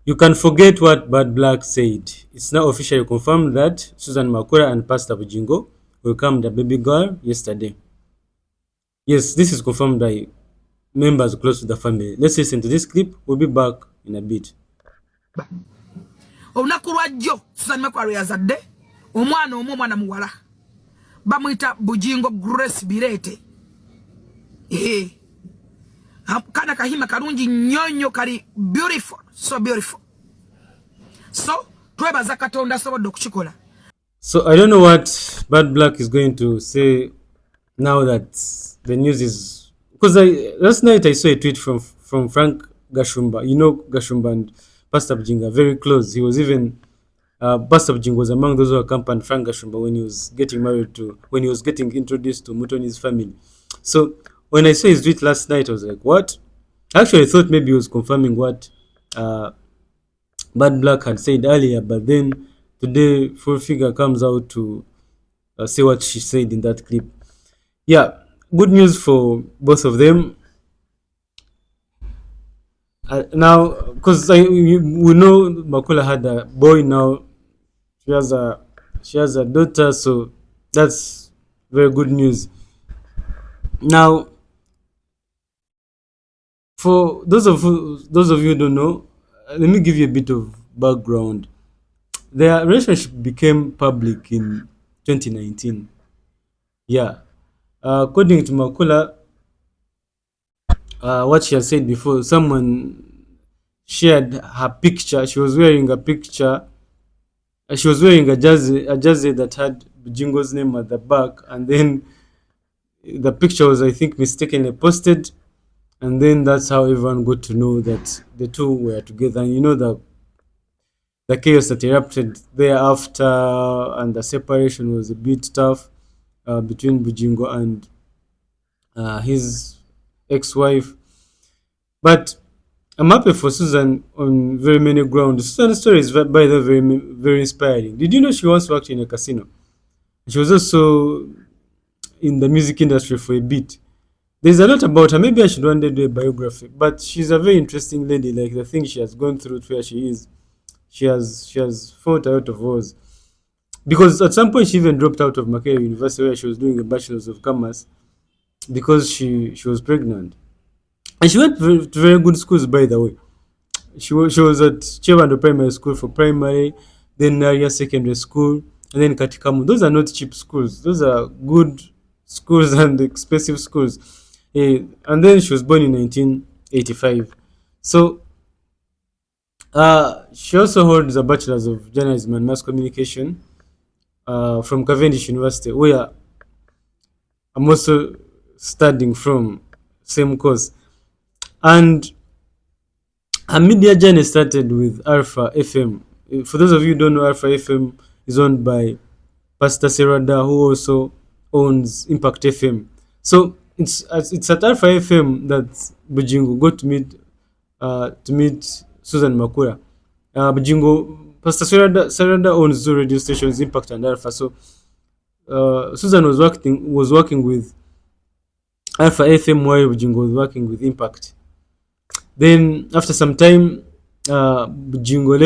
You can forget what Bad Black said. It's now officially confirmed that Susan Makula and Pastor Bujjingo welcomed the baby girl yesterday. Yes, this is confirmed by members close to the family. Let's listen to this clip. We'll be back in a bit. Olunaku lwajjo Susan Makula yazadde omwana omwana muwala bamuyita Bujjingo Grace Birete. Kana kahima karungi nyonyo kali beautiful, so beautiful. So twebaza Katonda sobodde okukikola. So I don't know what Bad Black is going to say now that the news is, because last night I saw a tweet from Frank Gashumba. You know Gashumba and Pastor Bujjingo are very close. He was even Pastor Bujjingo was among those who accompanied Frank Gashumba when he was getting introduced to Mutoni's family. So when I saw his tweet last night, I was like, what? Actually, I thought maybe he was confirming what Bad Black had said earlier, but then today Full Figure comes out to say what she said in that clip. Yeah, good news for both of them. Now, because we know Makula had a boy, now she has a daughter, so that's very good news. Now, for those of you who don't know, let me give you a bit of background. Their relationship became public in 2019. Yeah, according to Makula, what she has said before, someone shared her picture. She was wearing a picture. She was wearing a jersey that had Bujjingo's name at the back, and then the picture was, I think, mistakenly posted, and then that's how everyone got to know that the two were together. And you know the chaos that erupted thereafter, and the separation was a bit tough between Bujjingo and his ex-wife. But I'm happy for Susan on very many grounds. Susan's story is, by the way, very, very inspiring. Did you know she once worked in a casino? She was also in the music industry for a bit. There's a lot about her. Maybe I should one day do a biography. But she's a very interesting lady. Like the things she has gone through to where she is, she has fought a lot of wars. Because at some point she even dropped out of Makere University where she was doing a bachelor's of commerce because she was pregnant. And she went to very good schools, by the way. She was at Chevando Primary School for primary, then Naria Secondary School, and then Katikamu. Those are not cheap schools. Those are good schools and expensive schools. And then she was born in 1985. So she also holds a bachelor's of journalism and mass communication from Cavendish University, where I'm also studying from, same course. And her media journey started with Alpha FM. For those of you who don't know, Alpha FM is owned by Pastor Serada, who also owns Impact FM. So it's at Alpha FM that Bujjingo got to meet Susan Makula. Bujjingo, Pastor Serada owns two radio stations, Impact and Alpha. So Susan was working with Alpha FM while Bujjingo was working with Impact. Then after some time, Bujjingo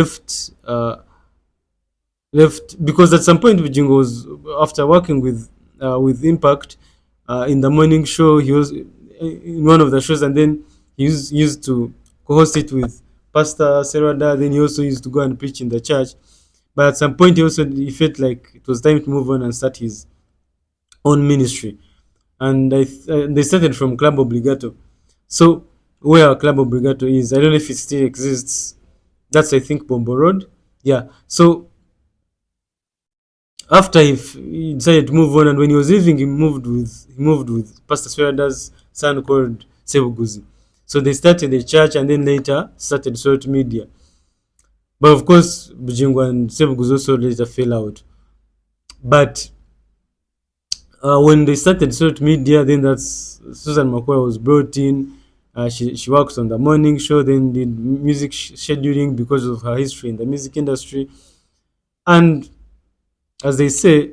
left because at some point Bujjingo was, after working with Impact in the morning show, he was in one of the shows, and then he used to co-host it with Pastor Serada. Then he also used to go and preach in the church. But at some point, he felt like it was time to move on and start his own ministry, and they started from Club Obligato. So where Club Obligato is, I don't know if it still exists. That's, I think, Bombo Road. Yeah. So after he decided to move on, and when he was leaving, he moved with Pastor Swerada's son called Sebuguzi. So they started the church, and then later started social media. But of course, Bujjingo and Sebuguzi also later fell out. But when they started social media, then that's Susan Makula was brought in. She works on the morning show, then did music scheduling because of her history in the music industry. And as they say,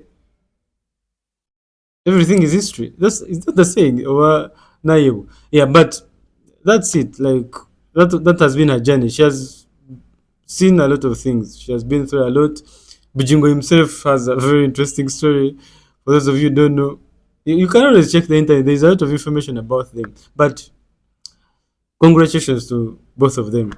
everything is history. Is that the saying? Or yeah, but that's it. Like that has been her journey. She has seen a lot of things. She has been through a lot. Bujjingo himself has a very interesting story. For those of you who don't know, you can always check the internet. There's a lot of information about them. But congratulations to both of them.